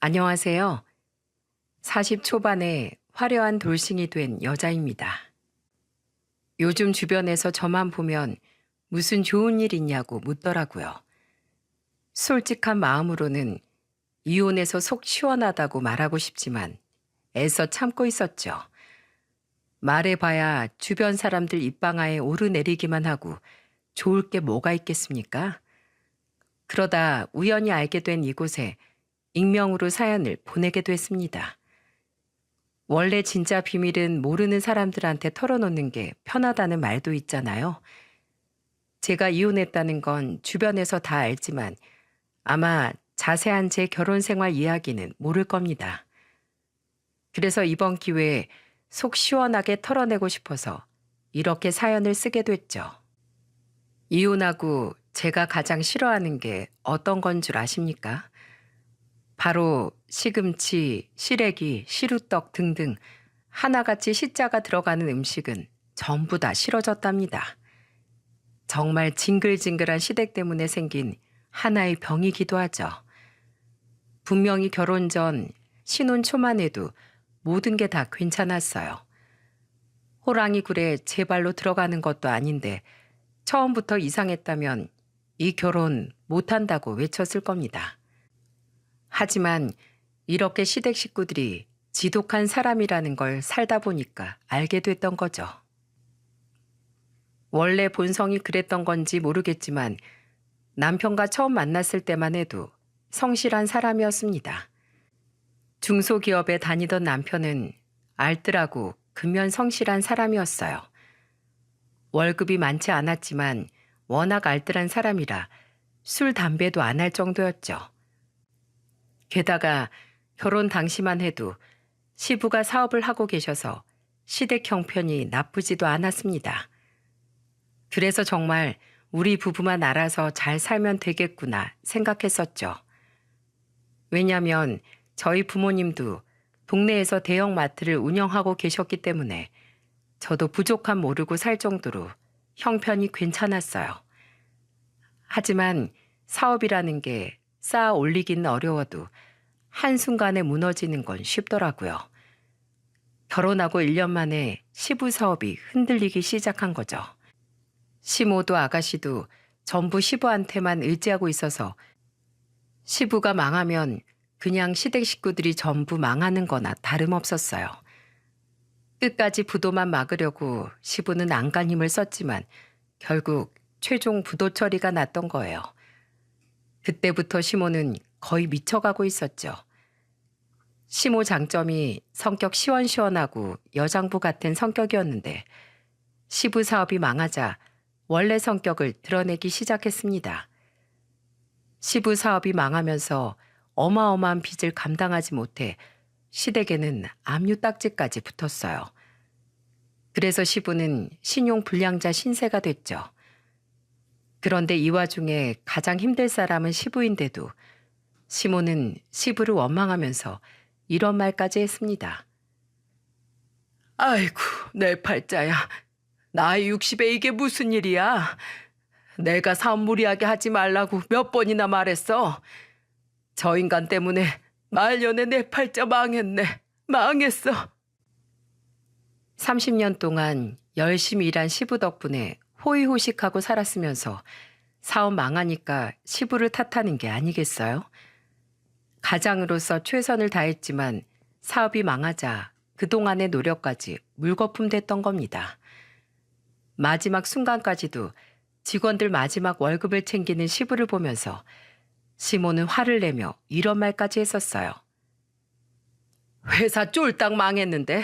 안녕하세요. 40 초반에 화려한 돌싱이 된 여자입니다. 요즘 주변에서 저만 보면 무슨 좋은 일 있냐고 묻더라고요. 솔직한 마음으로는 이혼해서 속 시원하다고 말하고 싶지만 애써 참고 있었죠. 말해봐야 주변 사람들 입방아에 오르내리기만 하고 좋을 게 뭐가 있겠습니까? 그러다 우연히 알게 된 이곳에 익명으로 사연을 보내게 됐습니다. 원래 진짜 비밀은 모르는 사람들한테 털어놓는 게 편하다는 말도 있잖아요. 제가 이혼했다는 건 주변에서 다 알지만 아마 자세한 제 결혼 생활 이야기는 모를 겁니다. 그래서 이번 기회에 속 시원하게 털어내고 싶어서 이렇게 사연을 쓰게 됐죠. 이혼하고 제가 가장 싫어하는 게 어떤 건 줄 아십니까? 바로 시금치, 시래기, 시루떡 등등 하나같이 시자가 들어가는 음식은 전부 다 싫어졌답니다. 정말 징글징글한 시댁 때문에 생긴 하나의 병이기도 하죠. 분명히 결혼 전 신혼 초만 해도 모든 게 다 괜찮았어요. 호랑이 굴에 제 발로 들어가는 것도 아닌데 처음부터 이상했다면 이 결혼 못한다고 외쳤을 겁니다. 하지만 이렇게 시댁 식구들이 지독한 사람이라는 걸 살다 보니까 알게 됐던 거죠. 원래 본성이 그랬던 건지 모르겠지만 남편과 처음 만났을 때만 해도 성실한 사람이었습니다. 중소기업에 다니던 남편은 알뜰하고 근면 성실한 사람이었어요. 월급이 많지 않았지만 워낙 알뜰한 사람이라 술, 담배도 안 할 정도였죠. 게다가 결혼 당시만 해도 시부가 사업을 하고 계셔서 시댁 형편이 나쁘지도 않았습니다. 그래서 정말 우리 부부만 알아서 잘 살면 되겠구나 생각했었죠. 왜냐하면 저희 부모님도 동네에서 대형 마트를 운영하고 계셨기 때문에 저도 부족함 모르고 살 정도로 형편이 괜찮았어요. 하지만 사업이라는 게 쌓아 올리기는 어려워도 한순간에 무너지는 건 쉽더라고요. 결혼하고 1년 만에 시부 사업이 흔들리기 시작한 거죠. 시모도 아가씨도 전부 시부한테만 의지하고 있어서 시부가 망하면 그냥 시댁 식구들이 전부 망하는 거나 다름없었어요. 끝까지 부도만 막으려고 시부는 안간 힘을 썼지만 결국 최종 부도 처리가 났던 거예요. 그때부터 시모는 거의 미쳐가고 있었죠. 시모 장점이 성격 시원시원하고 여장부 같은 성격이었는데 시부 사업이 망하자 원래 성격을 드러내기 시작했습니다. 시부 사업이 망하면서 어마어마한 빚을 감당하지 못해 시댁에는 압류딱지까지 붙었어요. 그래서 시부는 신용불량자 신세가 됐죠. 그런데 이 와중에 가장 힘들 사람은 시부인데도 시모는 시부를 원망하면서 이런 말까지 했습니다. 아이고, 내 팔자야. 나이 60에 이게 무슨 일이야? 내가 사업 무리하게 하지 말라고 몇 번이나 말했어. 저 인간 때문에 말년에 내 팔자 망했네. 망했어. 30년 동안 열심히 일한 시부 덕분에 호의호식하고 살았으면서 사업 망하니까 시부를 탓하는 게 아니겠어요? 가장으로서 최선을 다했지만 사업이 망하자 그동안의 노력까지 물거품 됐던 겁니다. 마지막 순간까지도 직원들 마지막 월급을 챙기는 시부를 보면서 시모는 화를 내며 이런 말까지 했었어요. 회사 쫄딱 망했는데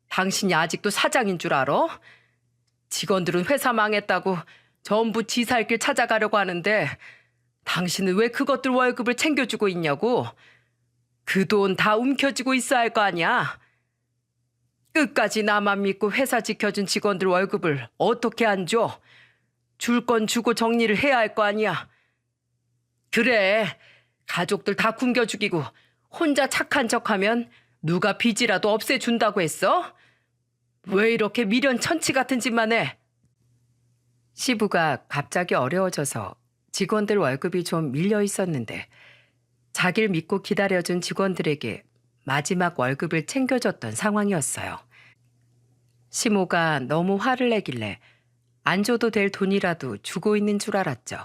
당신이 아직도 사장인 줄 알아? 직원들은 회사 망했다고 전부 지 살 길 찾아가려고 하는데 당신은 왜 그것들 월급을 챙겨주고 있냐고? 그 돈 다 움켜쥐고 있어야 할 거 아니야? 끝까지 나만 믿고 회사 지켜준 직원들 월급을 어떻게 안 줘? 줄 건 주고 정리를 해야 할 거 아니야? 그래, 가족들 다 굶겨 죽이고 혼자 착한 척하면 누가 빚이라도 없애준다고 했어? 왜 이렇게 미련천치 같은 짓만 해? 시부가 갑자기 어려워져서 직원들 월급이 좀 밀려 있었는데 자기를 믿고 기다려준 직원들에게 마지막 월급을 챙겨줬던 상황이었어요. 시모가 너무 화를 내길래 안 줘도 될 돈이라도 주고 있는 줄 알았죠.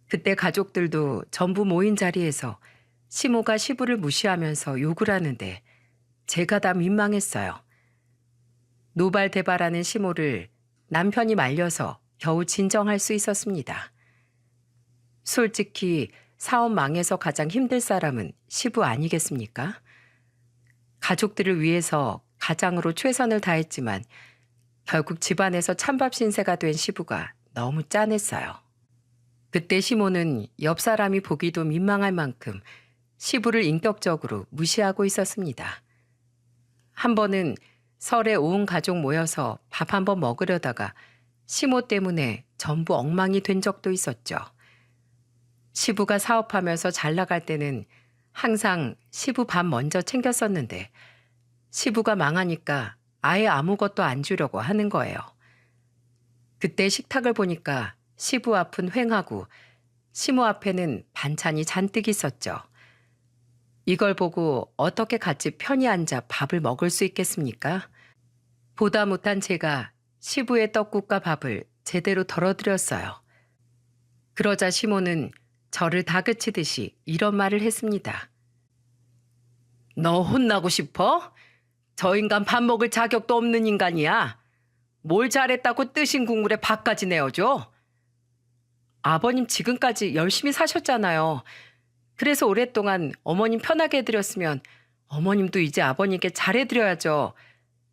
그때 가족들도 전부 모인 자리에서 시모가 시부를 무시하면서 욕을 하는데 제가 다 민망했어요. 노발대발하는 시모를 남편이 말려서 겨우 진정할 수 있었습니다. 솔직히 사업 망해서 가장 힘들 사람은 시부 아니겠습니까? 가족들을 위해서 가장으로 최선을 다했지만 결국 집안에서 찬밥 신세가 된 시부가 너무 짠했어요. 그때 시모는 옆 사람이 보기도 민망할 만큼 시부를 인격적으로 무시하고 있었습니다. 한 번은 설에 온 가족 모여서 밥 한번 먹으려다가 시모 때문에 전부 엉망이 된 적도 있었죠. 시부가 사업하면서 잘 나갈 때는 항상 시부 밥 먼저 챙겼었는데 시부가 망하니까 아예 아무것도 안 주려고 하는 거예요. 그때 식탁을 보니까 시부 앞은 휑하고 시모 앞에는 반찬이 잔뜩 있었죠. 이걸 보고 어떻게 같이 편히 앉아 밥을 먹을 수 있겠습니까? 보다 못한 제가 시부의 떡국과 밥을 제대로 덜어드렸어요. 그러자 시모는 저를 다그치듯이 이런 말을 했습니다. 너 혼나고 싶어? 저 인간 밥 먹을 자격도 없는 인간이야. 뭘 잘했다고 뜨신 국물에 밥까지 내어줘? 아버님 지금까지 열심히 사셨잖아요. 그래서 오랫동안 어머님 편하게 해드렸으면 어머님도 이제 아버님께 잘해드려야죠.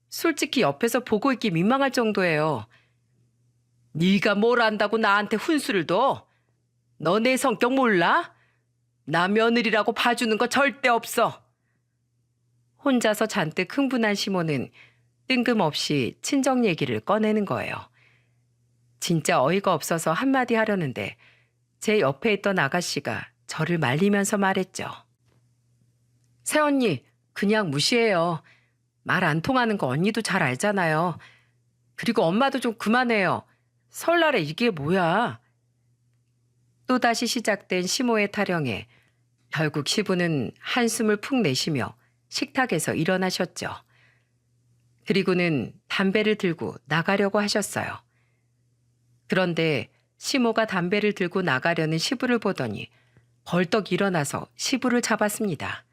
솔직히 옆에서 보고 있기 민망할 정도예요. 네가 뭘 안다고 나한테 훈수를 둬? 너 내 성격 몰라? 나 며느리라고 봐주는 거 절대 없어. 혼자서 잔뜩 흥분한 시모는 뜬금없이 친정 얘기를 꺼내는 거예요. 진짜 어이가 없어서 한마디 하려는데 제 옆에 있던 아가씨가 저를 말리면서 말했죠. 새언니, 그냥 무시해요. 말 안 통하는 거 언니도 잘 알잖아요. 그리고 엄마도 좀 그만해요. 설날에 이게 뭐야? 또다시 시작된 시모의 타령에 결국 시부는 한숨을 푹 내쉬며 식탁에서 일어나셨죠. 그리고는 담배를 들고 나가려고 하셨어요. 그런데 시모가 담배를 들고 나가려는 시부를 보더니 벌떡 일어나서 시부를 잡았습니다.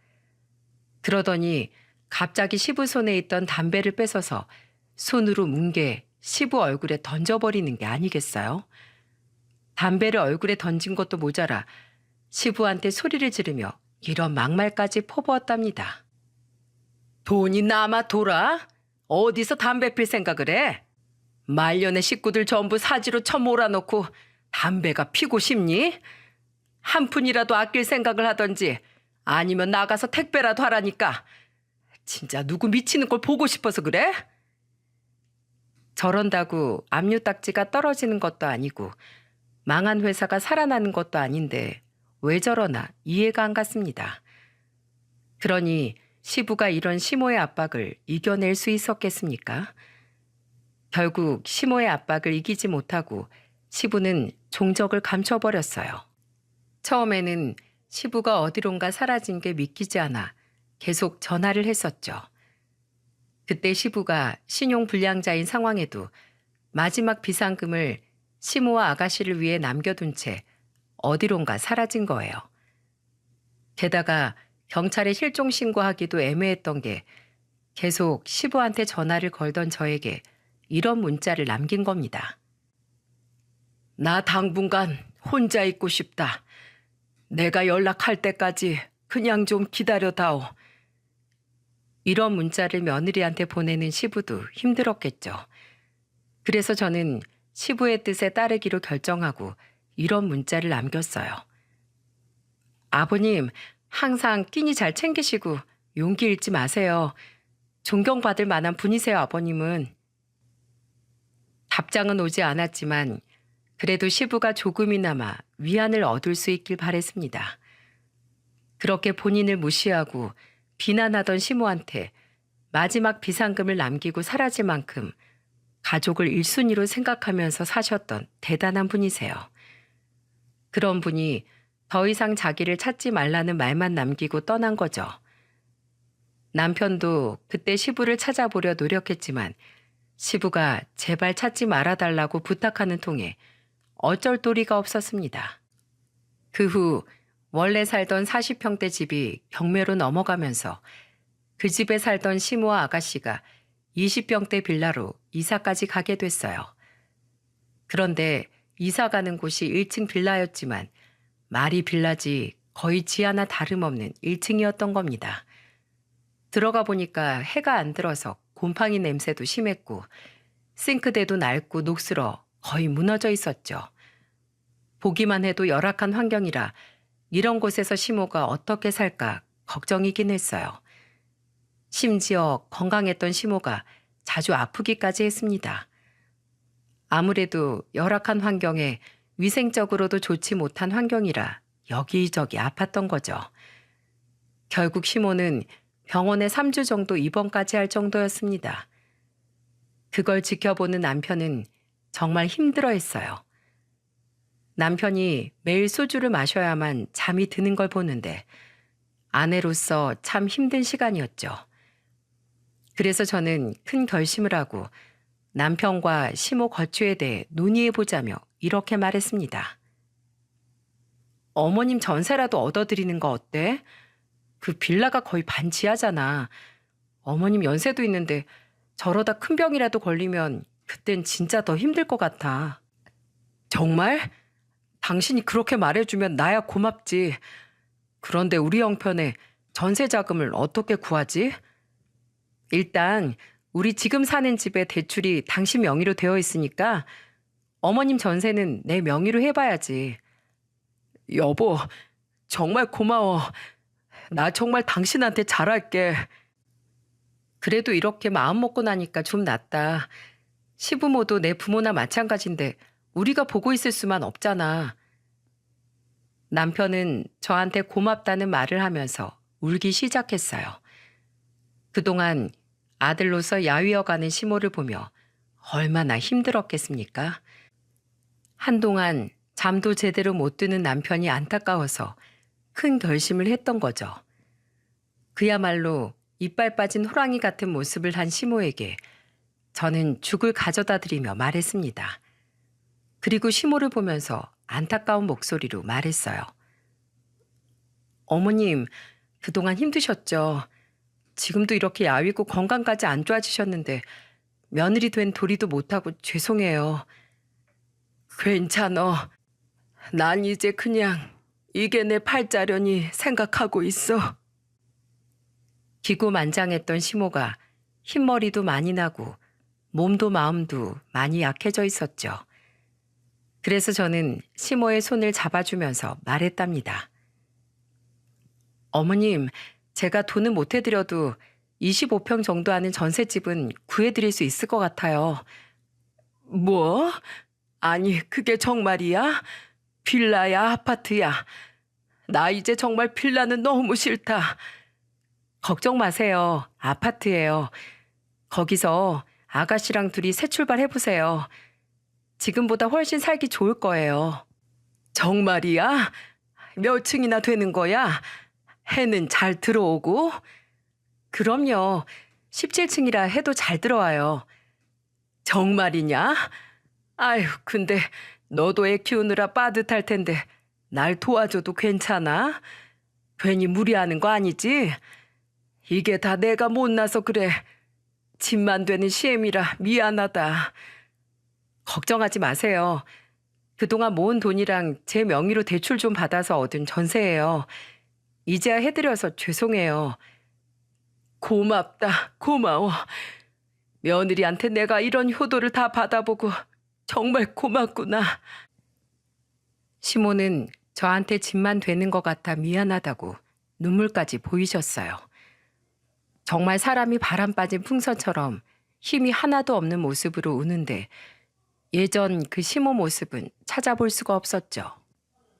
그러더니 갑자기 시부 손에 있던 담배를 뺏어서 손으로 뭉개 시부 얼굴에 던져버리는 게 아니겠어요? 담배를 얼굴에 던진 것도 모자라 시부한테 소리를 지르며 이런 막말까지 퍼부었답니다. 돈이 남아 돌아? 어디서 담배 필 생각을 해? 말년의 식구들 전부 사지로 쳐몰아놓고 담배가 피고 싶니? 한 푼이라도 아낄 생각을 하던지 아니면 나가서 택배라도 하라니까. 진짜 누구 미치는 걸 보고 싶어서 그래? 저런다고 압류딱지가 떨어지는 것도 아니고 망한 회사가 살아나는 것도 아닌데 왜 저러나 이해가 안 갔습니다. 그러니 시부가 이런 시모의 압박을 이겨낼 수 있었겠습니까? 결국 시모의 압박을 이기지 못하고 시부는 종적을 감춰버렸어요. 처음에는 시부가 어디론가 사라진 게 믿기지 않아 계속 전화를 했었죠. 그때 시부가 신용불량자인 상황에도 마지막 비상금을 시모와 아가씨를 위해 남겨둔 채 어디론가 사라진 거예요. 게다가 경찰에 실종 신고하기도 애매했던 게 계속 시부한테 전화를 걸던 저에게 이런 문자를 남긴 겁니다. 나 당분간 혼자 있고 싶다. 내가 연락할 때까지 그냥 좀 기다려다오. 이런 문자를 며느리한테 보내는 시부도 힘들었겠죠. 그래서 저는 시부의 뜻에 따르기로 결정하고 이런 문자를 남겼어요. 아버님, 항상 끼니 잘 챙기시고 용기 잃지 마세요. 존경받을 만한 분이세요, 아버님은. 답장은 오지 않았지만 그래도 시부가 조금이나마 위안을 얻을 수 있길 바랬습니다. 그렇게 본인을 무시하고 비난하던 시모한테 마지막 비상금을 남기고 사라질 만큼 가족을 1순위로 생각하면서 사셨던 대단한 분이세요. 그런 분이 더 이상 자기를 찾지 말라는 말만 남기고 떠난 거죠. 남편도 그때 시부를 찾아보려 노력했지만 시부가 제발 찾지 말아달라고 부탁하는 통에 어쩔 도리가 없었습니다. 그 후 원래 살던 40평대 집이 경매로 넘어가면서 그 집에 살던 시모와 아가씨가 20평대 빌라로 이사까지 가게 됐어요. 그런데 이사 가는 곳이 1층 빌라였지만 말이 빌라지 거의 지 하나 다름없는 1층이었던 겁니다. 들어가 보니까 해가 안 들어서 곰팡이 냄새도 심했고 싱크대도 낡고 녹슬어 거의 무너져 있었죠. 보기만 해도 열악한 환경이라 이런 곳에서 시모가 어떻게 살까 걱정이긴 했어요. 심지어 건강했던 시모가 자주 아프기까지 했습니다. 아무래도 열악한 환경에 위생적으로도 좋지 못한 환경이라 여기저기 아팠던 거죠. 결국 시모는 병원에 3주 정도 입원까지 할 정도였습니다. 그걸 지켜보는 남편은 정말 힘들어했어요. 남편이 매일 소주를 마셔야만 잠이 드는 걸 보는데 아내로서 참 힘든 시간이었죠. 그래서 저는 큰 결심을 하고 남편과 시모 거취에 대해 논의해보자며 이렇게 말했습니다. 어머님 전세라도 얻어드리는 거 어때? 그 빌라가 거의 반 지하잖아. 어머님 연세도 있는데 저러다 큰 병이라도 걸리면 그땐 진짜 더 힘들 것 같아. 정말? 당신이 그렇게 말해주면 나야 고맙지. 그런데 우리 형편에 전세 자금을 어떻게 구하지? 일단 우리 지금 사는 집에 대출이 당신 명의로 되어 있으니까 어머님 전세는 내 명의로 해봐야지. 여보, 정말 고마워. 나 정말 당신한테 잘할게. 그래도 이렇게 마음 먹고 나니까 좀 낫다. 시부모도 내 부모나 마찬가지인데 우리가 보고 있을 수만 없잖아. 남편은 저한테 고맙다는 말을 하면서 울기 시작했어요. 그동안 아들로서 야위어가는 시모를 보며 얼마나 힘들었겠습니까? 한동안 잠도 제대로 못 드는 남편이 안타까워서 큰 결심을 했던 거죠. 그야말로 이빨 빠진 호랑이 같은 모습을 한 시모에게 저는 죽을 가져다 드리며 말했습니다. 그리고 시모를 보면서 안타까운 목소리로 말했어요. 어머님, 그동안 힘드셨죠? 지금도 이렇게 야위고 건강까지 안 좋아지셨는데 며느리 된 도리도 못하고 죄송해요. 괜찮어. 난 이제 그냥 이게 내 팔자려니 생각하고 있어. 기고만장했던 시모가 흰머리도 많이 나고 몸도 마음도 많이 약해져 있었죠. 그래서 저는 시모의 손을 잡아주면서 말했답니다. 어머님, 제가 돈은 못 해드려도 25평 정도 하는 전셋집은 구해드릴 수 있을 것 같아요. 뭐? 아니, 그게 정말이야? 빌라야, 아파트야? 나 이제 정말 빌라는 너무 싫다. 걱정 마세요. 아파트예요. 거기서 아가씨랑 둘이 새 출발해보세요. 지금보다 훨씬 살기 좋을 거예요. 정말이야? 몇 층이나 되는 거야? 해는 잘 들어오고? 그럼요. 17층이라 해도 잘 들어와요. 정말이냐? 아휴, 근데 너도 애 키우느라 빠듯할 텐데 날 도와줘도 괜찮아? 괜히 무리하는 거 아니지? 이게 다 내가 못나서 그래. 집만 되는 시엠이라 미안하다. 걱정하지 마세요. 그동안 모은 돈이랑 제 명의로 대출 좀 받아서 얻은 전세예요. 이제야 해드려서 죄송해요. 고맙다. 고마워. 며느리한테 내가 이런 효도를 다 받아보고 정말 고맙구나. 시모는 저한테 집만 되는 것 같아 미안하다고 눈물까지 보이셨어요. 정말 사람이 바람 빠진 풍선처럼 힘이 하나도 없는 모습으로 우는데 예전 그 시모 모습은 찾아볼 수가 없었죠.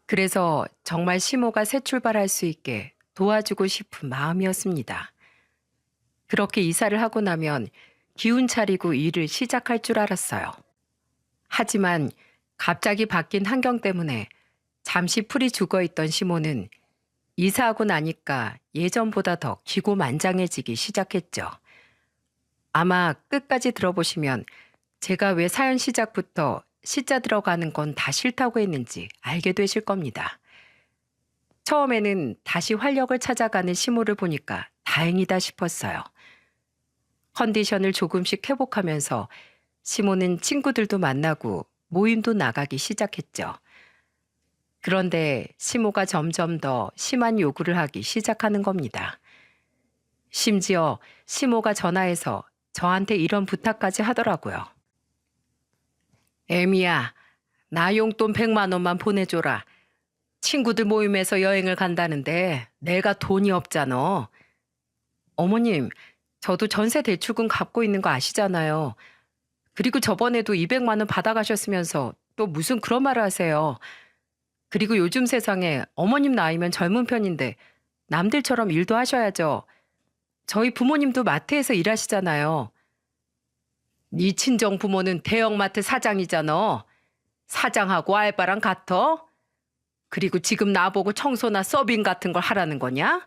그래서 정말 시모가 새 출발할 수 있게 도와주고 싶은 마음이었습니다. 그렇게 이사를 하고 나면 기운 차리고 일을 시작할 줄 알았어요. 하지만 갑자기 바뀐 환경 때문에 잠시 풀이 죽어있던 시모는 이사하고 나니까 예전보다 더 기고만장해지기 시작했죠. 아마 끝까지 들어보시면 제가 왜 사연 시작부터 시자 들어가는 건 다 싫다고 했는지 알게 되실 겁니다. 처음에는 다시 활력을 찾아가는 시모를 보니까 다행이다 싶었어요. 컨디션을 조금씩 회복하면서 시모는 친구들도 만나고 모임도 나가기 시작했죠. 그런데 시모가 점점 더 심한 요구를 하기 시작하는 겁니다. 심지어 시모가 전화해서 저한테 이런 부탁까지 하더라고요. 애미야, 나 용돈 100만 원만 보내줘라. 친구들 모임에서 여행을 간다는데 내가 돈이 없잖아. 어머님, 저도 전세 대출금 갚고 있는 거 아시잖아요. 그리고 저번에도 200만 원 받아가셨으면서 또 무슨 그런 말을 하세요. 그리고 요즘 세상에 어머님 나이면 젊은 편인데 남들처럼 일도 하셔야죠. 저희 부모님도 마트에서 일하시잖아요. 네 친정 부모는 대형마트 사장이잖아. 사장하고 알바랑 같아? 그리고 지금 나보고 청소나 서빙 같은 걸 하라는 거냐?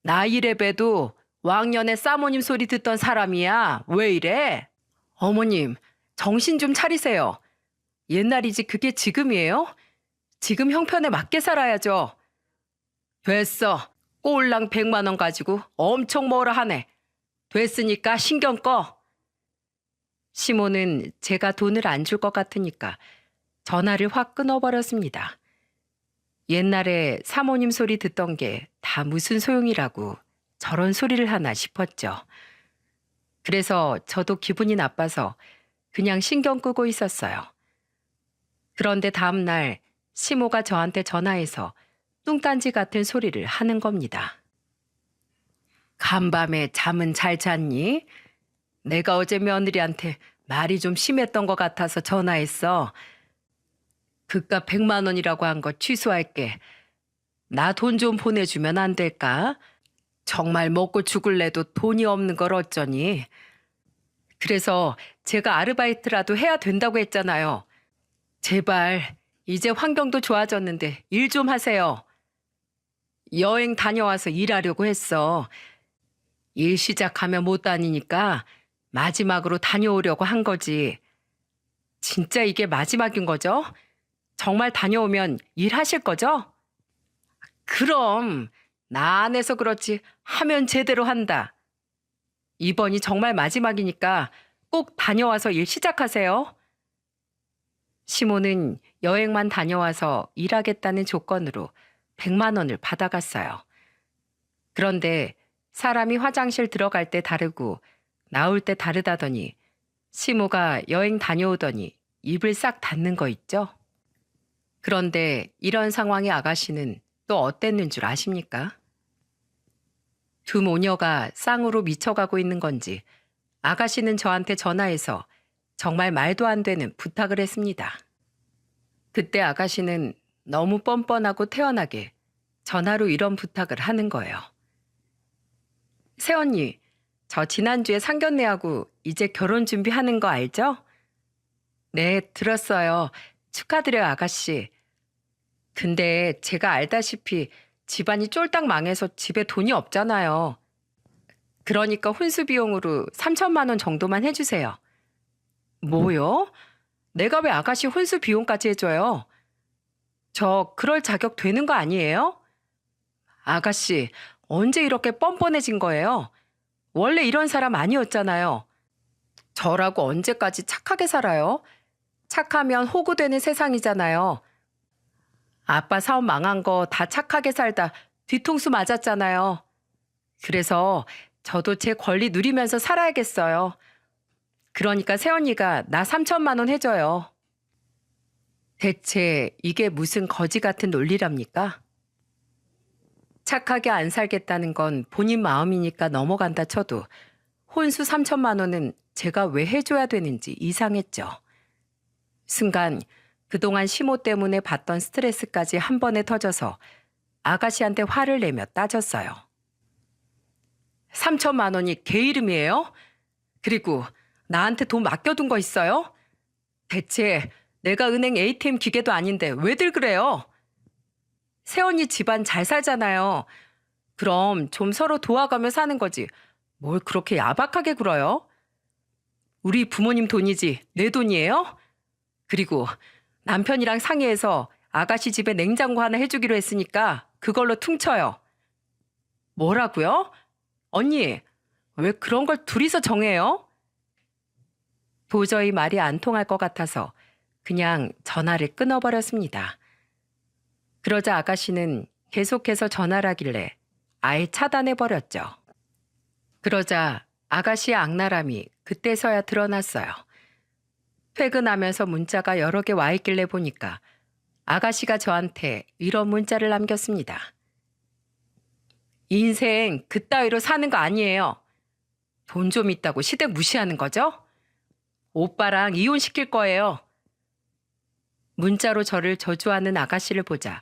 나 이래봬도 왕년에 사모님 소리 듣던 사람이야. 왜 이래? 어머님, 정신 좀 차리세요. 옛날이지 그게 지금이에요? 지금 형편에 맞게 살아야죠. 됐어. 꼴랑 100만 원 가지고 엄청 뭐라 하네. 됐으니까 신경 꺼. 시모는 제가 돈을 안 줄 것 같으니까 전화를 확 끊어버렸습니다. 옛날에 사모님 소리 듣던 게 다 무슨 소용이라고 저런 소리를 하나 싶었죠. 그래서 저도 기분이 나빠서 그냥 신경 끄고 있었어요. 그런데 다음 날 시모가 저한테 전화해서 뚱딴지 같은 소리를 하는 겁니다. 간밤에 잠은 잘 잤니? 내가 어제 며느리한테 말이 좀 심했던 것 같아서 전화했어. 그깟 100만 원이라고 한 거 취소할게. 나 돈 좀 보내주면 안 될까? 정말 먹고 죽을래도 돈이 없는 걸 어쩌니? 그래서 제가 아르바이트라도 해야 된다고 했잖아요. 제발 이제 환경도 좋아졌는데 일 좀 하세요. 여행 다녀와서 일하려고 했어. 일 시작하면 못 다니니까 마지막으로 다녀오려고 한 거지. 진짜 이게 마지막인 거죠? 정말 다녀오면 일하실 거죠? 그럼 나 안 해서 그렇지 하면 제대로 한다. 이번이 정말 마지막이니까 꼭 다녀와서 일 시작하세요. 시모는 여행만 다녀와서 일하겠다는 조건으로 100만 원을 받아갔어요. 그런데 사람이 화장실 들어갈 때 다르고 나올 때 다르다더니 시모가 여행 다녀오더니 입을 싹 닫는 거 있죠? 그런데 이런 상황의 아가씨는 또 어땠는 줄 아십니까? 두 모녀가 쌍으로 미쳐가고 있는 건지 아가씨는 저한테 전화해서 정말 말도 안 되는 부탁을 했습니다. 그때 아가씨는 너무 뻔뻔하고 태연하게 전화로 이런 부탁을 하는 거예요. 새언니, 저 지난주에 상견례하고 이제 결혼 준비하는 거 알죠? 네, 들었어요. 축하드려요, 아가씨. 근데 제가 알다시피 집안이 쫄딱 망해서 집에 돈이 없잖아요. 그러니까 혼수 비용으로 3천만 원 정도만 해주세요. 뭐요? 내가 왜 아가씨 혼수 비용까지 해줘요? 저 그럴 자격 되는 거 아니에요? 아가씨, 언제 이렇게 뻔뻔해진 거예요? 원래 이런 사람 아니었잖아요. 저라고 언제까지 착하게 살아요? 착하면 호구되는 세상이잖아요. 아빠 사업 망한 거 다 착하게 살다 뒤통수 맞았잖아요. 그래서 저도 제 권리 누리면서 살아야겠어요. 그러니까 새언니가 나 3천만 원 해줘요. 대체 이게 무슨 거지 같은 논리랍니까? 착하게 안 살겠다는 건 본인 마음이니까 넘어간다 쳐도 혼수 3천만 원은 제가 왜 해줘야 되는지 이상했죠. 순간 그동안 시모 때문에 받던 스트레스까지 한 번에 터져서 아가씨한테 화를 내며 따졌어요. 3천만 원이 걔 이름이에요? 그리고 나한테 돈 맡겨둔 거 있어요? 대체 내가 은행 ATM 기계도 아닌데 왜들 그래요? 새언니 집안 잘 살잖아요. 그럼 좀 서로 도와가며 사는 거지. 뭘 그렇게 야박하게 굴어요? 우리 부모님 돈이지 내 돈이에요? 그리고 남편이랑 상의해서 아가씨 집에 냉장고 하나 해주기로 했으니까 그걸로 퉁쳐요. 뭐라고요? 언니, 왜 그런 걸 둘이서 정해요? 도저히 말이 안 통할 것 같아서 그냥 전화를 끊어버렸습니다. 그러자 아가씨는 계속해서 전화를 하길래 아예 차단해버렸죠. 그러자 아가씨의 악랄함이 그때서야 드러났어요. 퇴근하면서 문자가 여러 개 와 있길래 보니까 아가씨가 저한테 이런 문자를 남겼습니다. 인생 그따위로 사는 거 아니에요. 돈 좀 있다고 시댁 무시하는 거죠? 오빠랑 이혼시킬 거예요. 문자로 저를 저주하는 아가씨를 보자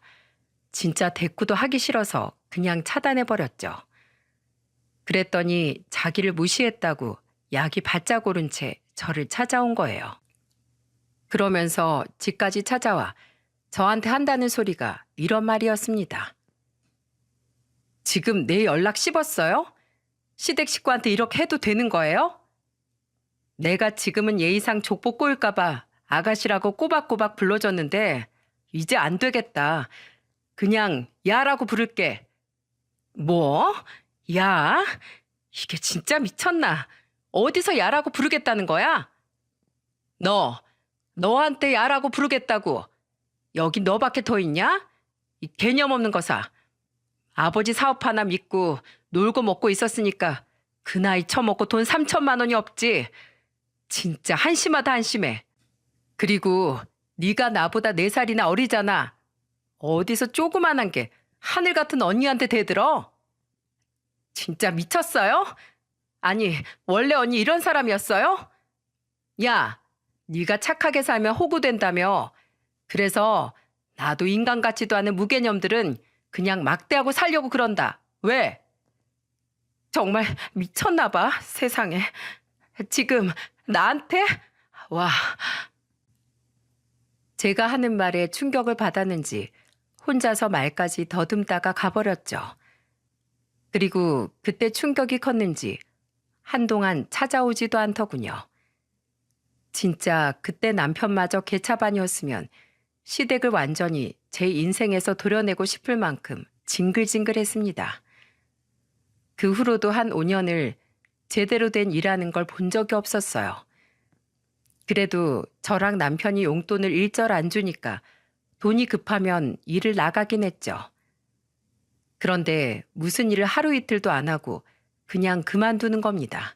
진짜 대꾸도 하기 싫어서 그냥 차단해버렸죠. 그랬더니 자기를 무시했다고 약이 바짝 오른 채 저를 찾아온 거예요. 그러면서 집까지 찾아와 저한테 한다는 소리가 이런 말이었습니다. 지금 내 연락 씹었어요? 시댁 식구한테 이렇게 해도 되는 거예요? 내가 지금은 예의상 족보 꼬일까봐 아가씨라고 꼬박꼬박 불러줬는데 이제 안 되겠다. 그냥 야라고 부를게. 뭐? 야? 이게 진짜 미쳤나? 어디서 야라고 부르겠다는 거야? 너한테 야라고 부르겠다고. 여기 너밖에 더 있냐? 이 개념 없는 거사. 아버지 사업 하나 믿고 놀고 먹고 있었으니까 그 나이 처먹고 돈 3천만 원이 없지. 진짜 한심하다 한심해. 그리고 네가 나보다 4살이나 어리잖아. 어디서 조그만한 게 하늘 같은 언니한테 대들어? 진짜 미쳤어요? 아니 원래 언니 이런 사람이었어요? 야, 네가 착하게 살면 호구된다며. 그래서 나도 인간 같지도 않은 무개념들은 그냥 막대하고 살려고 그런다. 왜? 정말 미쳤나 봐, 세상에. 지금 나한테? 와. 제가 하는 말에 충격을 받았는지 혼자서 말까지 더듬다가 가버렸죠. 그리고 그때 충격이 컸는지 한동안 찾아오지도 않더군요. 진짜 그때 남편마저 개차반이었으면 시댁을 완전히 제 인생에서 도려내고 싶을 만큼 징글징글했습니다. 그 후로도 한 5년을 제대로 된 일하는 걸 본 적이 없었어요. 그래도 저랑 남편이 용돈을 일절 안 주니까 돈이 급하면 일을 나가긴 했죠. 그런데 무슨 일을 하루 이틀도 안 하고 그냥 그만두는 겁니다.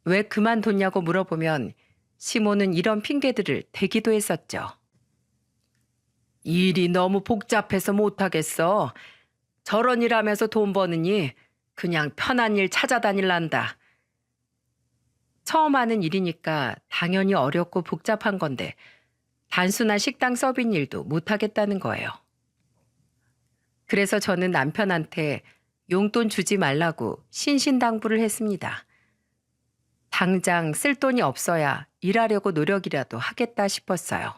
왜 그만뒀냐고 물어보면 시모는 이런 핑계들을 대기도 했었죠. 일이 너무 복잡해서 못하겠어. 저런 일 하면서 돈 버느니 그냥 편한 일 찾아다닐란다. 처음 하는 일이니까 당연히 어렵고 복잡한 건데 단순한 식당 서빙 일도 못하겠다는 거예요. 그래서 저는 남편한테 용돈 주지 말라고 신신당부를 했습니다. 당장 쓸 돈이 없어야 일하려고 노력이라도 하겠다 싶었어요.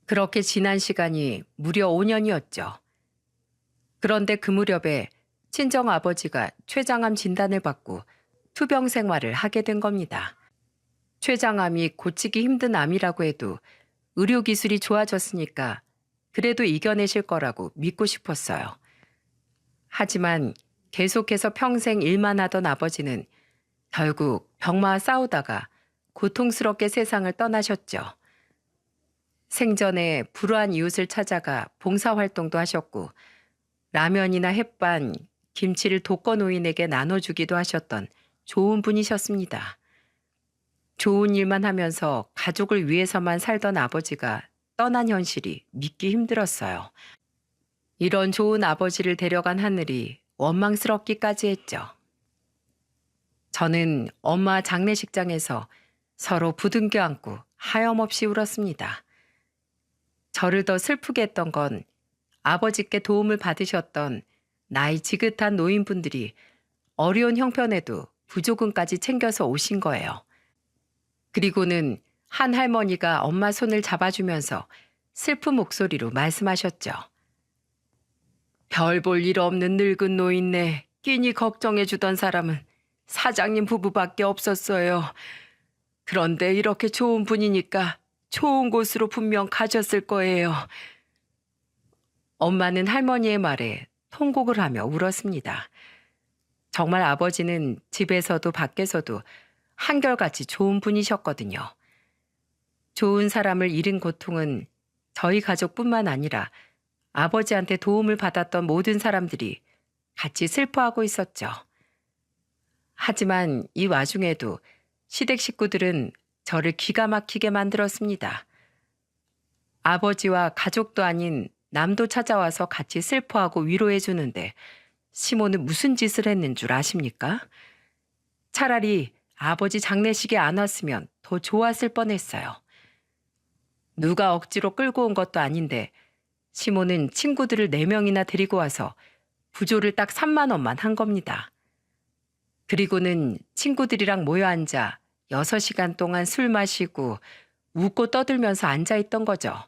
그렇게 지난 시간이 무려 5년이었죠. 그런데 그 무렵에 친정아버지가 췌장암 진단을 받고 투병 생활을 하게 된 겁니다. 췌장암이 고치기 힘든 암이라고 해도 의료기술이 좋아졌으니까 그래도 이겨내실 거라고 믿고 싶었어요. 하지만 계속해서 평생 일만 하던 아버지는 결국 병마와 싸우다가 고통스럽게 세상을 떠나셨죠. 생전에 불우한 이웃을 찾아가 봉사활동도 하셨고 라면이나 햇반, 김치를 독거노인에게 나눠주기도 하셨던 좋은 분이셨습니다. 좋은 일만 하면서 가족을 위해서만 살던 아버지가 떠난 현실이 믿기 힘들었어요. 이런 좋은 아버지를 데려간 하늘이 원망스럽기까지 했죠. 저는 엄마 장례식장에서 서로 부둥켜 안고 하염없이 울었습니다. 저를 더 슬프게 했던 건 아버지께 도움을 받으셨던 나이 지긋한 노인분들이 어려운 형편에도 부조금까지 챙겨서 오신 거예요. 그리고는 한 할머니가 엄마 손을 잡아주면서 슬픈 목소리로 말씀하셨죠. 별 볼 일 없는 늙은 노인네 끼니 걱정해 주던 사람은 사장님 부부밖에 없었어요. 그런데 이렇게 좋은 분이니까 좋은 곳으로 분명 가셨을 거예요. 엄마는 할머니의 말에 통곡을 하며 울었습니다. 정말 아버지는 집에서도 밖에서도 한결같이 좋은 분이셨거든요. 좋은 사람을 잃은 고통은 저희 가족뿐만 아니라 아버지한테 도움을 받았던 모든 사람들이 같이 슬퍼하고 있었죠. 하지만 이 와중에도 시댁 식구들은 저를 기가 막히게 만들었습니다. 아버지와 가족도 아닌 남도 찾아와서 같이 슬퍼하고 위로해 주는데 시모는 무슨 짓을 했는 줄 아십니까? 차라리 아버지 장례식에 안 왔으면 더 좋았을 뻔했어요. 누가 억지로 끌고 온 것도 아닌데 시모는 친구들을 4명이나 데리고 와서 부조를 딱 3만 원만 한 겁니다. 그리고는 친구들이랑 모여 앉아 6시간 동안 술 마시고 웃고 떠들면서 앉아있던 거죠.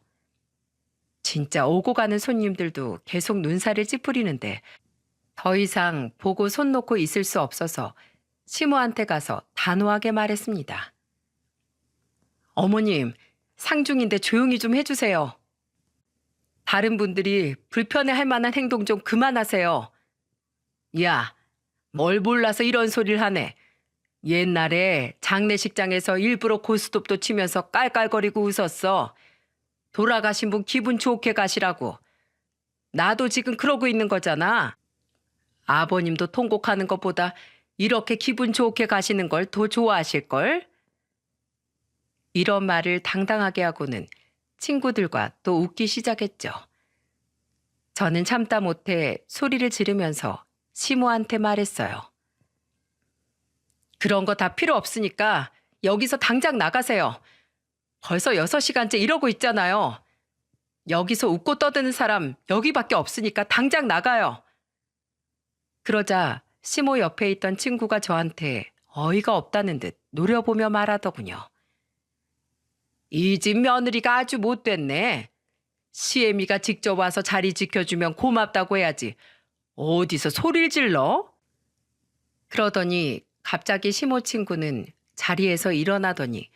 진짜 오고 가는 손님들도 계속 눈살을 찌푸리는데 더 이상 보고 손 놓고 있을 수 없어서 시모한테 가서 단호하게 말했습니다. 어머님, 상중인데 조용히 좀 해주세요. 다른 분들이 불편해할 만한 행동 좀 그만하세요. 야, 뭘 몰라서 이런 소리를 하네. 옛날에 장례식장에서 일부러 고스톱도 치면서 깔깔거리고 웃었어. 돌아가신 분 기분 좋게 가시라고. 나도 지금 그러고 있는 거잖아. 아버님도 통곡하는 것보다 이렇게 기분 좋게 가시는 걸 더 좋아하실걸? 이런 말을 당당하게 하고는 친구들과 또 웃기 시작했죠. 저는 참다 못해 소리를 지르면서 시모한테 말했어요. 그런 거 다 필요 없으니까 여기서 당장 나가세요. 벌써 6시간째 이러고 있잖아요. 여기서 웃고 떠드는 사람 여기밖에 없으니까 당장 나가요. 그러자 시모 옆에 있던 친구가 저한테 어이가 없다는 듯 노려보며 말하더군요. 이 집 며느리가 아주 못됐네. 시애미가 직접 와서 자리 지켜주면 고맙다고 해야지. 어디서 소리를 질러? 그러더니 갑자기 시모 친구는 자리에서 일어나더니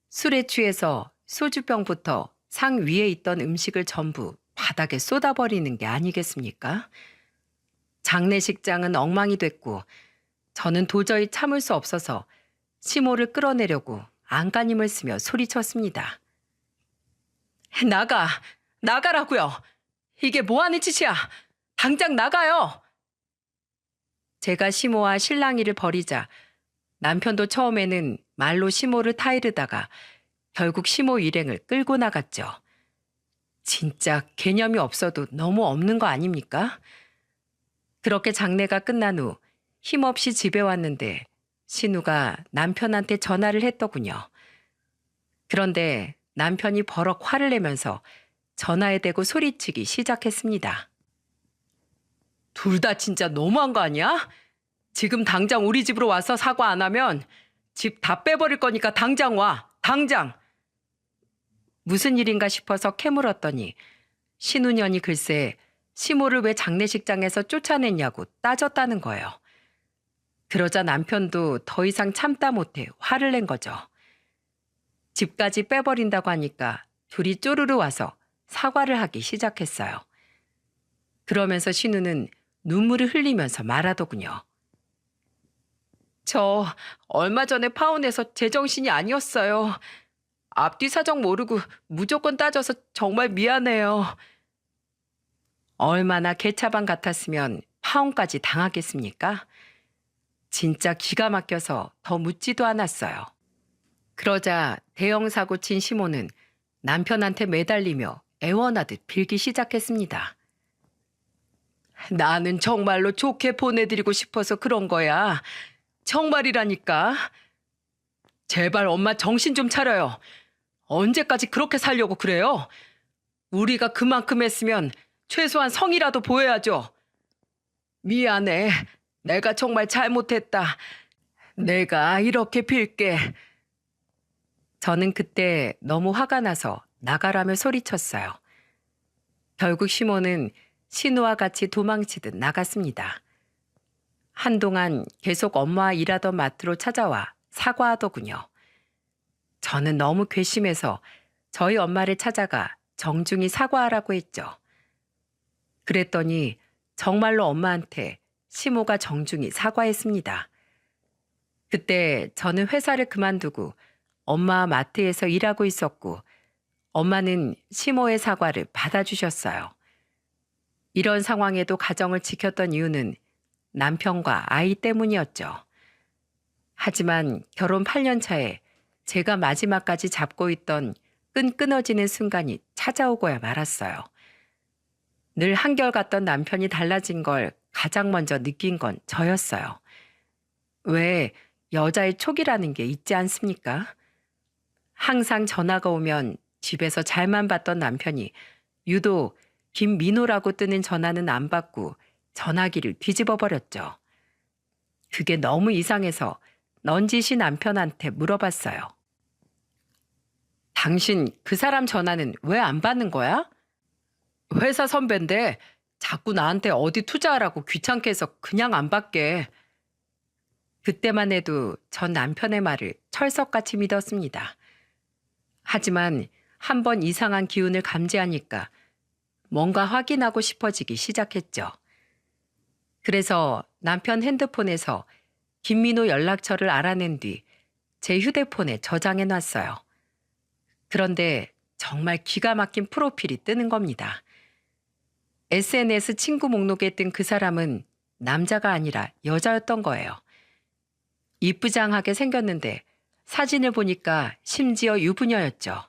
술에 취해서 소주병부터 상 위에 있던 음식을 전부 바닥에 쏟아버리는 게 아니겠습니까? 장례식장은 엉망이 됐고 저는 도저히 참을 수 없어서 시모를 끌어내려고 안간힘을 쓰며 소리쳤습니다. 나가라고요. 이게 뭐하는 짓이야. 당장 나가요. 제가 시모와 실랑이를 벌이자 남편도 처음에는 말로 시모를 타이르다가 결국 시모 일행을 끌고 나갔죠. 진짜 개념이 없어도 너무 없는 거 아닙니까? 그렇게 장례가 끝난 후 힘없이 집에 왔는데 신우가 남편한테 전화를 했더군요. 그런데 남편이 버럭 화를 내면서 전화에 대고 소리치기 시작했습니다. 둘 다 진짜 너무한 거 아니야? 지금 당장 우리 집으로 와서 사과 안 하면 집 다 빼버릴 거니까 당장 와. 당장. 무슨 일인가 싶어서 캐물었더니 신우년이 글쎄 시모를 왜 장례식장에서 쫓아냈냐고 따졌다는 거예요. 그러자 남편도 더 이상 참다 못해 화를 낸 거죠. 집까지 빼버린다고 하니까 둘이 쪼르르 와서 사과를 하기 시작했어요. 그러면서 신우는 눈물을 흘리면서 말하더군요. 저 얼마 전에 파혼해서 제정신이 아니었어요. 앞뒤 사정 모르고 무조건 따져서 정말 미안해요. 얼마나 개차반 같았으면 파혼까지 당하겠습니까? 진짜 기가 막혀서 더 묻지도 않았어요. 그러자 대형 사고 친 시모는 남편한테 매달리며 애원하듯 빌기 시작했습니다. 나는 정말로 좋게 보내드리고 싶어서 그런 거야. 정말이라니까. 제발 엄마 정신 좀 차려요. 언제까지 그렇게 살려고 그래요? 우리가 그만큼 했으면 최소한 성이라도 보여야죠. 미안해. 내가 정말 잘못했다. 내가 이렇게 빌게. 저는 그때 너무 화가 나서 나가라며 소리쳤어요. 결국 시모는 신우와 같이 도망치듯 나갔습니다. 한동안 계속 엄마와 일하던 마트로 찾아와 사과하더군요. 저는 너무 괘씸해서 저희 엄마를 찾아가 정중히 사과하라고 했죠. 그랬더니 정말로 엄마한테 시모가 정중히 사과했습니다. 그때 저는 회사를 그만두고 엄마와 마트에서 일하고 있었고 엄마는 시모의 사과를 받아주셨어요. 이런 상황에도 가정을 지켰던 이유는 남편과 아이 때문이었죠. 하지만 결혼 8년 차에 제가 마지막까지 잡고 있던 끈 끊어지는 순간이 찾아오고야 말았어요. 늘 한결같던 남편이 달라진 걸 가장 먼저 느낀 건 저였어요. 왜 여자의 촉이라는 게 있지 않습니까? 항상 전화가 오면 집에서 잘만 받던 남편이 유독 김민호라고 뜨는 전화는 안 받고 전화기를 뒤집어 버렸죠. 그게 너무 이상해서 넌지시 남편한테 물어봤어요. 당신 그 사람 전화는 왜 안 받는 거야? 회사 선배인데 자꾸 나한테 어디 투자하라고 귀찮게 해서 그냥 안 받게. 그때만 해도 전 남편의 말을 철석같이 믿었습니다. 하지만 한번 이상한 기운을 감지하니까 뭔가 확인하고 싶어지기 시작했죠. 그래서 남편 핸드폰에서 김민호 연락처를 알아낸 뒤 제 휴대폰에 저장해 놨어요. 그런데 정말 기가 막힌 프로필이 뜨는 겁니다. SNS 친구 목록에 뜬 그 사람은 남자가 아니라 여자였던 거예요. 이쁘장하게 생겼는데 사진을 보니까 심지어 유부녀였죠.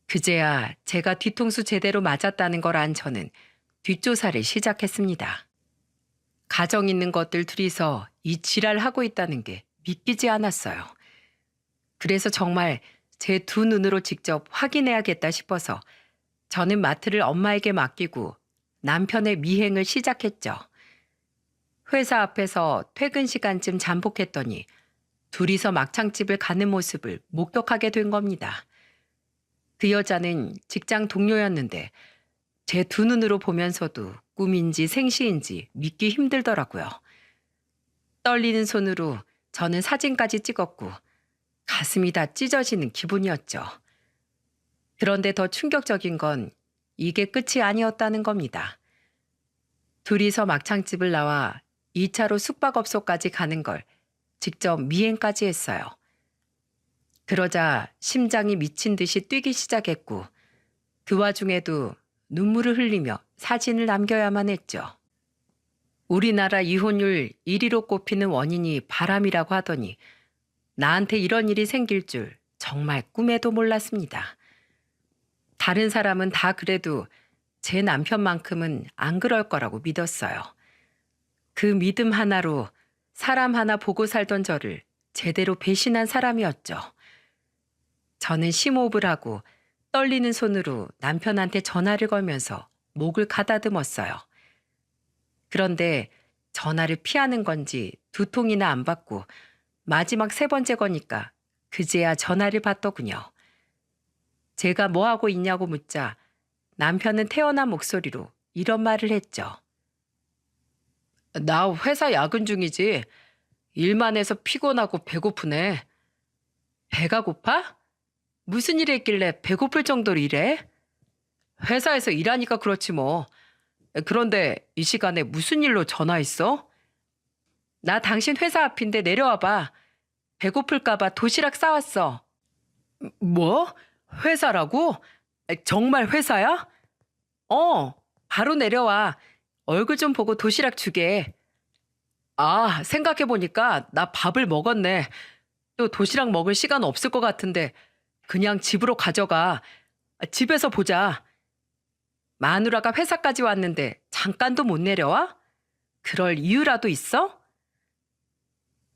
그제야 제가 뒤통수 제대로 맞았다는 걸 안 저는 뒷조사를 시작했습니다. 가정 있는 것들 둘이서 이 지랄하고 있다는 게 믿기지 않았어요. 그래서 정말 제 두 눈으로 직접 확인해야겠다 싶어서 저는 마트를 엄마에게 맡기고 남편의 미행을 시작했죠. 회사 앞에서 퇴근 시간쯤 잠복했더니 둘이서 막창집을 가는 모습을 목격하게 된 겁니다. 그 여자는 직장 동료였는데 제 두 눈으로 보면서도 꿈인지 생시인지 믿기 힘들더라고요. 떨리는 손으로 저는 사진까지 찍었고 가슴이 다 찢어지는 기분이었죠. 그런데 더 충격적인 건 이게 끝이 아니었다는 겁니다. 둘이서 막창집을 나와 2차로 숙박업소까지 가는 걸 직접 미행까지 했어요. 그러자 심장이 미친 듯이 뛰기 시작했고 그 와중에도 눈물을 흘리며 사진을 남겨야만 했죠. 우리나라 이혼율 1위로 꼽히는 원인이 바람이라고 하더니 나한테 이런 일이 생길 줄 정말 꿈에도 몰랐습니다. 다른 사람은 다 그래도 제 남편만큼은 안 그럴 거라고 믿었어요. 그 믿음 하나로 사람 하나 보고 살던 저를 제대로 배신한 사람이었죠. 저는 심호흡을 하고 떨리는 손으로 남편한테 전화를 걸면서 목을 가다듬었어요. 그런데 전화를 피하는 건지 두 통이나 안 받고 마지막 세 번째 거니까 그제야 전화를 받더군요. 제가 뭐 하고 있냐고 묻자 남편은 태어난 목소리로 이런 말을 했죠. 나 회사 야근 중이지. 일만 해서 피곤하고 배고프네. 배가 고파? 무슨 일 했길래 배고플 정도로 일해? 회사에서 일하니까 그렇지 뭐. 그런데 이 시간에 무슨 일로 전화했어? 나 당신 회사 앞인데 내려와봐. 배고플까봐 도시락 싸왔어. 뭐? 회사라고? 정말 회사야? 바로 내려와. 얼굴 좀 보고 도시락 주게. 아, 생각해보니까 나 밥을 먹었네. 또 도시락 먹을 시간 없을 것 같은데 그냥 집으로 가져가. 집에서 보자. 마누라가 회사까지 왔는데 잠깐도 못 내려와? 그럴 이유라도 있어?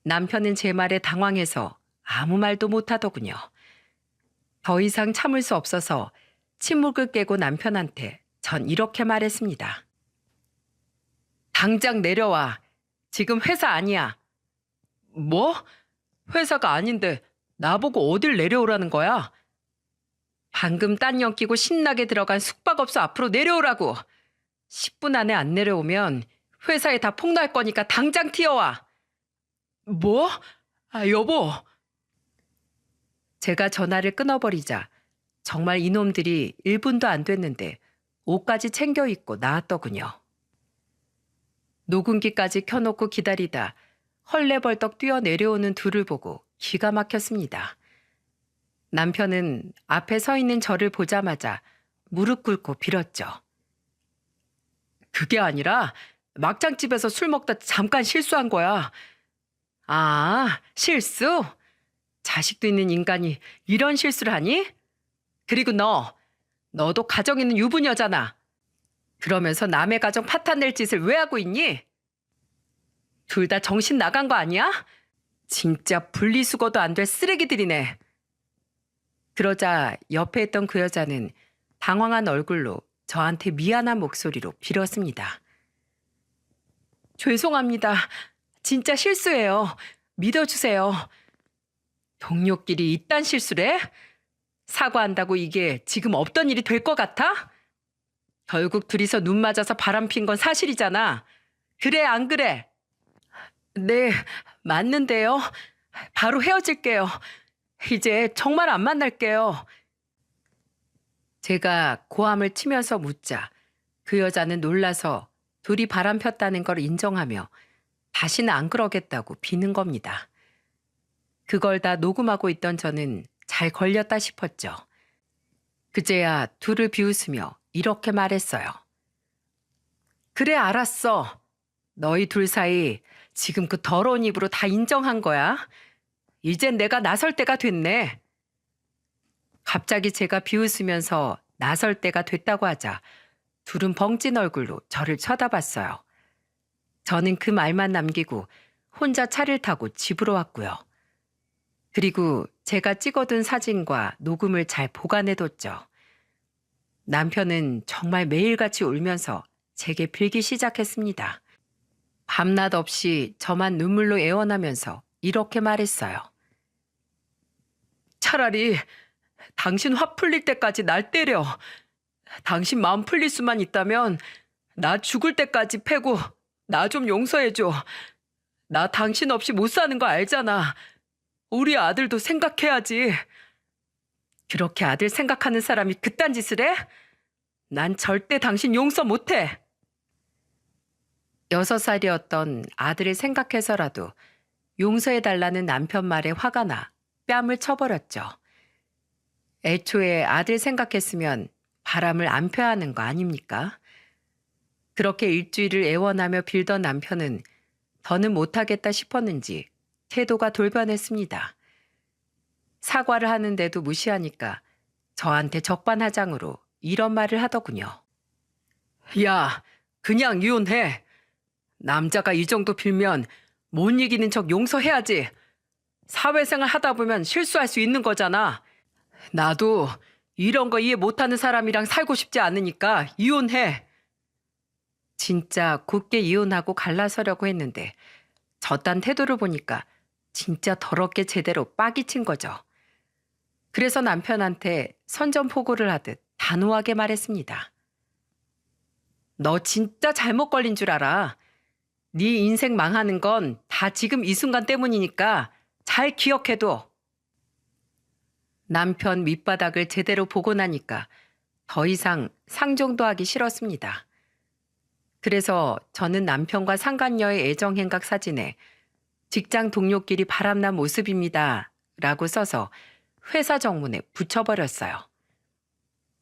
남편은 제 말에 당황해서 아무 말도 못하더군요. 더 이상 참을 수 없어서 침묵을 깨고 남편한테 전 이렇게 말했습니다. 당장 내려와. 지금 회사 아니야. 뭐? 회사가 아닌데 나보고 어딜 내려오라는 거야? 방금 딴 연 끼고 신나게 들어간 숙박업소 앞으로 내려오라고. 10분 안에 안 내려오면 회사에 다 폭로할 거니까 당장 튀어와. 뭐? 여보. 제가 전화를 끊어버리자 정말 이놈들이 1분도 안 됐는데 옷까지 챙겨 입고 나왔더군요. 녹음기까지 켜놓고 기다리다 헐레벌떡 뛰어 내려오는 둘을 보고 기가 막혔습니다. 남편은 앞에 서 있는 저를 보자마자 무릎 꿇고 빌었죠. 그게 아니라 막장집에서 술 먹다 잠깐 실수한 거야. 아, 실수? 자식도 있는 인간이 이런 실수를 하니? 그리고 너도 가정 있는 유부녀잖아. 그러면서 남의 가정 파탄낼 짓을 왜 하고 있니? 둘 다 정신 나간 거 아니야? 진짜 분리수거도 안 될 쓰레기들이네. 그러자 옆에 있던 그 여자는 당황한 얼굴로 저한테 미안한 목소리로 빌었습니다. 죄송합니다. 진짜 실수예요. 믿어주세요. 동료끼리 이딴 실수를 해? 사과한다고 이게 지금 없던 일이 될 것 같아? 결국 둘이서 눈 맞아서 바람핀 건 사실이잖아. 그래, 안 그래? 네, 맞는데요. 바로 헤어질게요. 이제 정말 안 만날게요. 제가 고함을 치면서 묻자 그 여자는 놀라서 둘이 바람 폈다는 걸 인정하며 다시는 안 그러겠다고 비는 겁니다. 그걸 다 녹음하고 있던 저는 잘 걸렸다 싶었죠. 그제야 둘을 비웃으며 이렇게 말했어요. 그래, 알았어. 너희 둘 사이 지금 그 더러운 입으로 다 인정한 거야. 이젠 내가 나설 때가 됐네. 갑자기 제가 비웃으면서 나설 때가 됐다고 하자 둘은 벙찐 얼굴로 저를 쳐다봤어요. 저는 그 말만 남기고 혼자 차를 타고 집으로 왔고요. 그리고 제가 찍어둔 사진과 녹음을 잘 보관해뒀죠. 남편은 정말 매일같이 울면서 제게 빌기 시작했습니다. 밤낮 없이 저만 눈물로 애원하면서 이렇게 말했어요. 차라리 당신 화 풀릴 때까지 날 때려. 당신 마음 풀릴 수만 있다면 나 죽을 때까지 패고 나 좀 용서해줘. 나 당신 없이 못 사는 거 알잖아. 우리 아들도 생각해야지. 그렇게 아들 생각하는 사람이 그딴 짓을 해? 난 절대 당신 용서 못해. 6살이었던 아들을 생각해서라도 용서해달라는 남편 말에 화가 나 뺨을 쳐버렸죠. 애초에 아들 생각했으면 바람을 안 펴야 하는 거 아닙니까? 그렇게 일주일을 애원하며 빌던 남편은 더는 못하겠다 싶었는지 태도가 돌변했습니다. 사과를 하는데도 무시하니까 저한테 적반하장으로 이런 말을 하더군요. 야, 그냥 이혼해. 남자가 이 정도 빌면 못 이기는 척 용서해야지. 사회생활 하다 보면 실수할 수 있는 거잖아. 나도 이런 거 이해 못하는 사람이랑 살고 싶지 않으니까 이혼해. 진짜 굳게 이혼하고 갈라서려고 했는데 저딴 태도를 보니까 진짜 더럽게 제대로 빡이 친 거죠. 그래서 남편한테 선전포고를 하듯 단호하게 말했습니다. 너 진짜 잘못 걸린 줄 알아. 네 인생 망하는 건 다 지금 이 순간 때문이니까 잘 기억해둬. 남편 밑바닥을 제대로 보고 나니까 더 이상 상종도 하기 싫었습니다. 그래서 저는 남편과 상간녀의 애정행각 사진에 직장 동료끼리 바람난 모습입니다 라고 써서 회사 정문에 붙여버렸어요.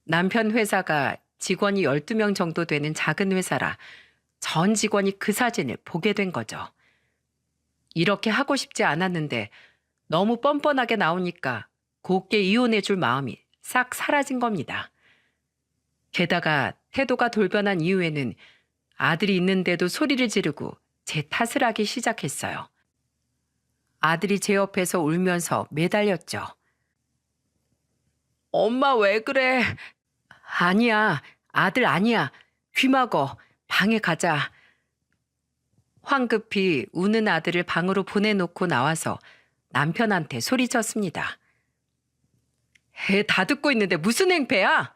남편 회사가 직원이 12명 정도 되는 작은 회사라 전 직원이 그 사진을 보게 된 거죠. 이렇게 하고 싶지 않았는데 너무 뻔뻔하게 나오니까 곱게 이혼해줄 마음이 싹 사라진 겁니다. 게다가 태도가 돌변한 이후에는 아들이 있는데도 소리를 지르고 제 탓을 하기 시작했어요. 아들이 제 옆에서 울면서 매달렸죠. 엄마 왜 그래? 아니야, 아들 아니야. 귀 막어. 방에 가자. 황급히 우는 아들을 방으로 보내놓고 나와서 남편한테 소리쳤습니다. 애 다 듣고 있는데 무슨 행패야?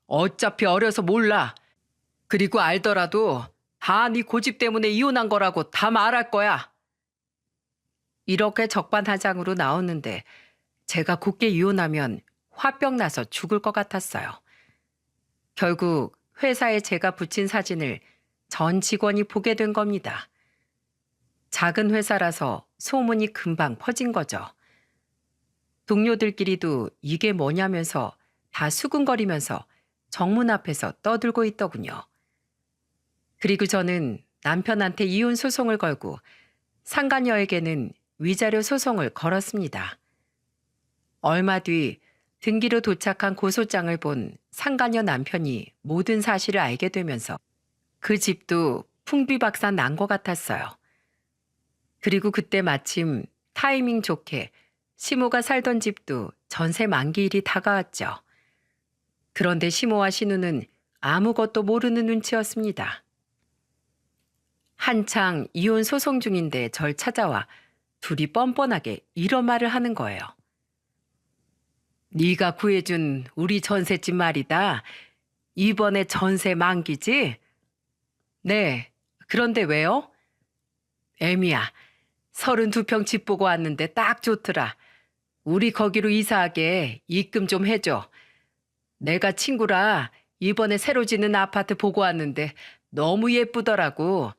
어차피 어려서 몰라. 그리고 알더라도 다 네 고집 때문에 이혼한 거라고 다 말할 거야. 이렇게 적반하장으로 나오는데 제가 굳게 이혼하면 화병 나서 죽을 것 같았어요. 결국 회사에 제가 붙인 사진을 전 직원이 보게 된 겁니다. 작은 회사라서 소문이 금방 퍼진 거죠. 동료들끼리도 이게 뭐냐면서 다 수근거리면서 정문 앞에서 떠들고 있더군요. 그리고 저는 남편한테 이혼 소송을 걸고 상간녀에게는 위자료 소송을 걸었습니다. 얼마 뒤 등기로 도착한 고소장을 본 상간녀 남편이 모든 사실을 알게 되면서 그 집도 풍비박산 난 것 같았어요. 그리고 그때 마침 타이밍 좋게 시모가 살던 집도 전세 만기일이 다가왔죠. 그런데 시모와 신우는 아무것도 모르는 눈치였습니다. 한창 이혼 소송 중인데 절 찾아와 둘이 뻔뻔하게 이런 말을 하는 거예요. 네가 구해준 우리 전셋집 말이다. 이번에 전세 만기지? 네. 그런데 왜요? 애미야. 32평 집 보고 왔는데 딱 좋더라. 우리 거기로 이사하게 입금 좀 해줘. 내가 친구라 이번에 새로 짓는 아파트 보고 왔는데 너무 예쁘더라고.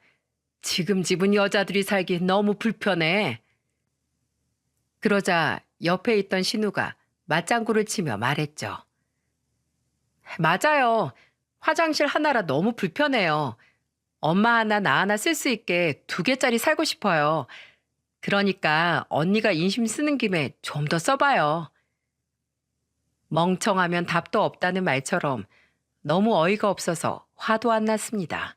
지금 집은 여자들이 살기 너무 불편해. 그러자 옆에 있던 신우가 맞장구를 치며 말했죠. 맞아요. 화장실 하나라 너무 불편해요. 엄마 하나 나 하나 쓸 수 있게 2개짜리 살고 싶어요. 그러니까 언니가 인심 쓰는 김에 좀 더 써봐요. 멍청하면 답도 없다는 말처럼 너무 어이가 없어서 화도 안 났습니다.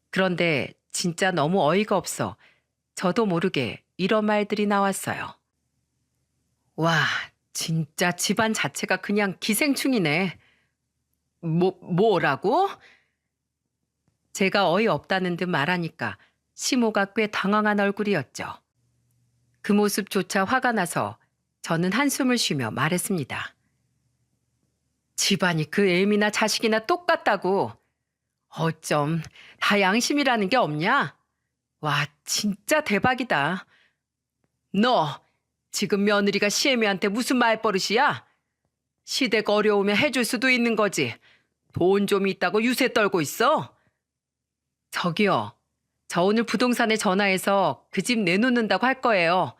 그런데 진짜 너무 어이가 없어 저도 모르게 이런 말들이 나왔어요. 와, 진짜 집안 자체가 그냥 기생충이네. 뭐라고? 제가 어이없다는 듯 말하니까 시모가 꽤 당황한 얼굴이었죠. 그 모습조차 화가 나서 저는 한숨을 쉬며 말했습니다. 집안이 그 애미나 자식이나 똑같다고. 어쩜 다 양심이라는 게 없냐? 와, 진짜 대박이다. 너 지금 며느리가 시애미한테 무슨 말버릇이야? 시댁 어려우면 해줄 수도 있는 거지. 돈 좀 있다고 유세 떨고 있어? 저기요. 저 오늘 부동산에 전화해서 그 집 내놓는다고 할 거예요.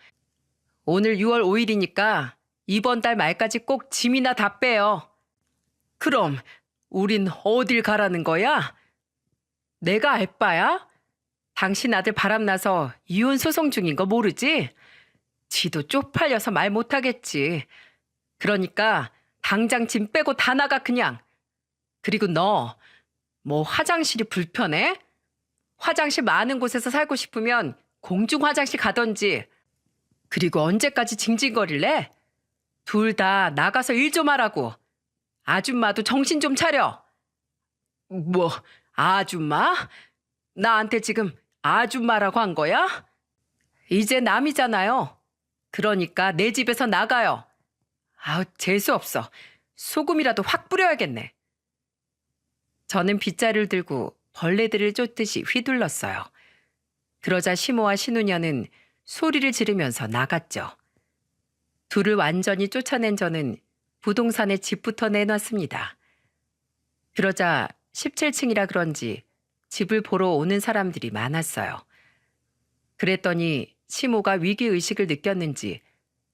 오늘 6월 5일이니까 이번 달 말까지 꼭 짐이나 다 빼요. 그럼 우린 어딜 가라는 거야? 내가 알바야? 당신 아들 바람나서 이혼 소송 중인 거 모르지? 지도 쪽팔려서 말 못하겠지. 그러니까 당장 짐 빼고 다 나가 그냥. 그리고 너 뭐 화장실이 불편해? 화장실 많은 곳에서 살고 싶으면 공중 화장실 가던지. 그리고 언제까지 징징거릴래? 둘 다 나가서 일 좀 하라고. 아줌마도 정신 좀 차려. 뭐 아줌마? 나한테 지금 아줌마라고 한 거야? 이제 남이잖아요. 그러니까 내 집에서 나가요. 아우, 재수없어. 소금이라도 확 뿌려야겠네. 저는 빗자루를 들고 벌레들을 쫓듯이 휘둘렀어요. 그러자 시모와 신우녀는 소리를 지르면서 나갔죠. 둘을 완전히 쫓아낸 저는 부동산에 집부터 내놨습니다. 그러자 17층이라 그런지 집을 보러 오는 사람들이 많았어요. 그랬더니 시모가 위기의식을 느꼈는지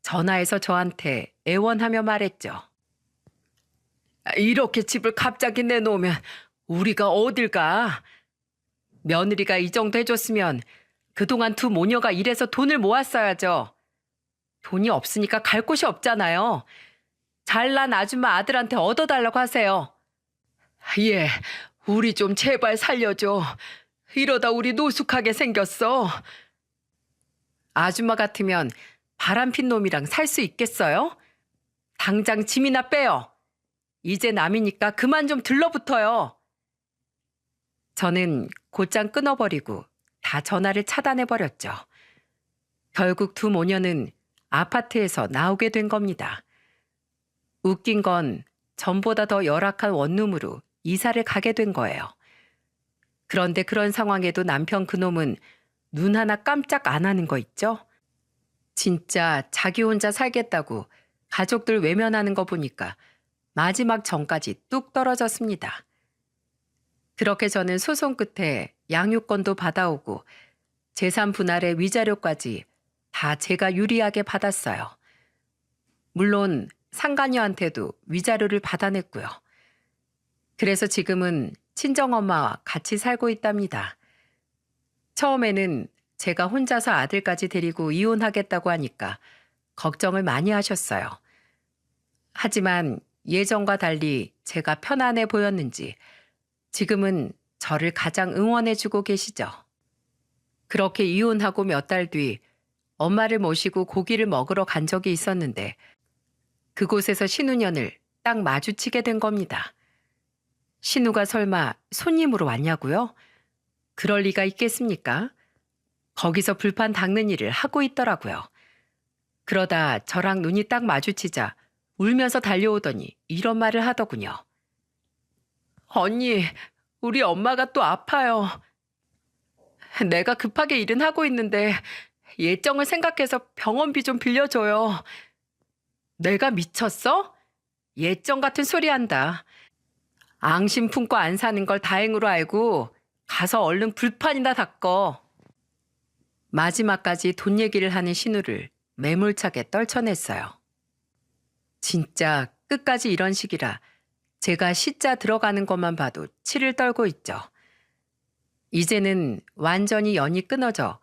전화해서 저한테 애원하며 말했죠. 이렇게 집을 갑자기 내놓으면 우리가 어딜 가? 며느리가 이 정도 해줬으면 그동안 두 모녀가 일해서 돈을 모았어야죠. 돈이 없으니까 갈 곳이 없잖아요. 잘난 아줌마 아들한테 얻어달라고 하세요. 예, 우리 좀 제발 살려줘. 이러다 우리 노숙하게 생겼어. 아줌마 같으면 바람핀 놈이랑 살 수 있겠어요? 당장 짐이나 빼요. 이제 남이니까 그만 좀 들러붙어요. 저는 곧장 끊어버리고 다 전화를 차단해버렸죠. 결국 두 모녀는 아파트에서 나오게 된 겁니다. 웃긴 건 전보다 더 열악한 원룸으로 이사를 가게 된 거예요. 그런데 그런 상황에도 남편 그놈은 눈 하나 깜짝 안 하는 거 있죠? 진짜 자기 혼자 살겠다고 가족들 외면하는 거 보니까 마지막 전까지 뚝 떨어졌습니다. 그렇게 저는 소송 끝에 양육권도 받아오고 재산 분할의 위자료까지 다 제가 유리하게 받았어요. 물론 상간녀한테도 위자료를 받아냈고요. 그래서 지금은 친정엄마와 같이 살고 있답니다. 처음에는 제가 혼자서 아들까지 데리고 이혼하겠다고 하니까 걱정을 많이 하셨어요. 하지만 예전과 달리 제가 편안해 보였는지 지금은 저를 가장 응원해주고 계시죠. 그렇게 이혼하고 몇 달 뒤 엄마를 모시고 고기를 먹으러 간 적이 있었는데 그곳에서 신우년을 딱 마주치게 된 겁니다. 신우가 설마 손님으로 왔냐고요? 그럴 리가 있겠습니까? 거기서 불판 닦는 일을 하고 있더라고요. 그러다 저랑 눈이 딱 마주치자 울면서 달려오더니 이런 말을 하더군요. 언니, 우리 엄마가 또 아파요. 내가 급하게 일은 하고 있는데 예정을 생각해서 병원비 좀 빌려줘요. 내가 미쳤어? 예정 같은 소리 한다. 앙심 품고 안 사는 걸 다행으로 알고 가서 얼른 불판이나 닦어. 마지막까지 돈 얘기를 하는 신우를 매몰차게 떨쳐냈어요. 진짜 끝까지 이런 식이라 제가 시자 들어가는 것만 봐도 치를 떨고 있죠. 이제는 완전히 연이 끊어져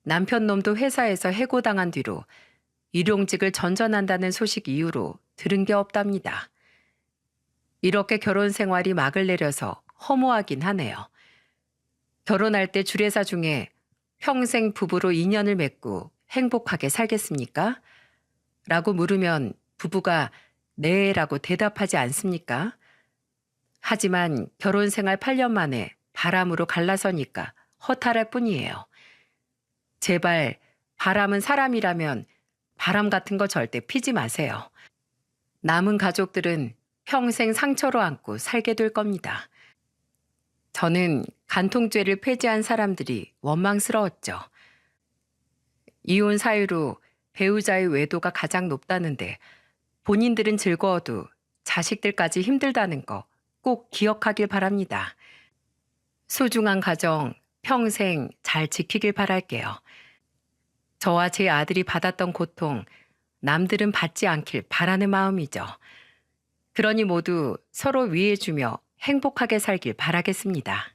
남편 놈도 회사에서 해고당한 뒤로 일용직을 전전한다는 소식 이후로 들은 게 없답니다. 이렇게 결혼 생활이 막을 내려서 허무하긴 하네요. 결혼할 때 주례사 중에 평생 부부로 인연을 맺고 행복하게 살겠습니까? 라고 물으면 부부가 네라고 대답하지 않습니까? 하지만 결혼 생활 8년 만에 바람으로 갈라서니까 허탈할 뿐이에요. 제발 바람은 사람이라면 바람 같은 거 절대 피지 마세요. 남은 가족들은 평생 상처로 안고 살게 될 겁니다. 저는 간통죄를 폐지한 사람들이 원망스러웠죠. 이혼 사유로 배우자의 외도가 가장 높다는데 본인들은 즐거워도 자식들까지 힘들다는 거 꼭 기억하길 바랍니다. 소중한 가정 평생 잘 지키길 바랄게요. 저와 제 아들이 받았던 고통 남들은 받지 않길 바라는 마음이죠. 그러니 모두 서로 위해주며 행복하게 살길 바라겠습니다.